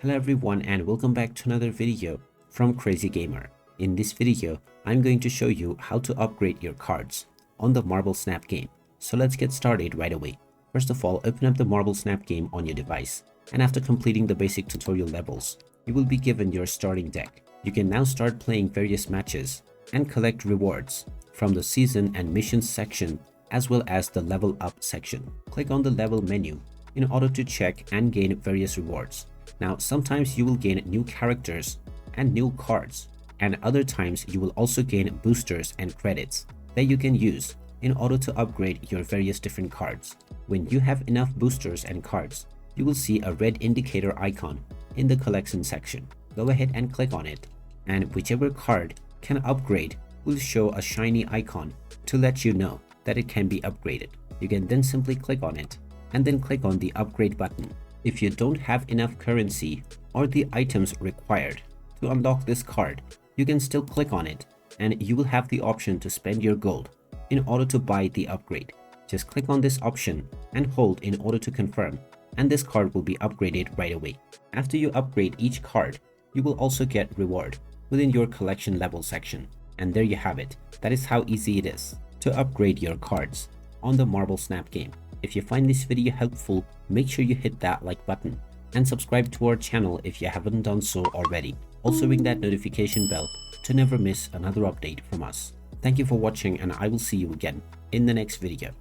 Hello everyone and welcome back to another video from Crazy Gamer. In this video, I'm going to show you how to upgrade your cards on the Marble Snap game. So let's get started right away. First of all, open up the Marble Snap game on your device, and after completing the basic tutorial levels, you will be given your starting deck. You can now start playing various matches and collect rewards from the season and missions section as well as the level up section. Click on the level menu in order to check and gain various rewards. Now, sometimes you will gain new characters and new cards, and other times you will also gain boosters and credits that you can use in order to upgrade your various different cards. When you have enough boosters and cards, you will see a red indicator icon in the collection section. Go ahead and click on it, and whichever card can upgrade will show a shiny icon to let you know that it can be upgraded. You can then simply click on it and then click on the upgrade button. If you don't have enough currency or the items required to unlock this card, you can still click on it and you will have the option to spend your gold in order to buy the upgrade. Just click on this option and hold in order to confirm, and this card will be upgraded right away. After you upgrade each card, you will also get reward within your collection level section. And there you have it. That is how easy it is to upgrade your cards on the Marble Snap game. If you find this video helpful, make sure you hit that like button and subscribe to our channel if you haven't done so already. Also ring that notification bell to never miss another update from us. Thank you for watching, and I will see you again in the next video.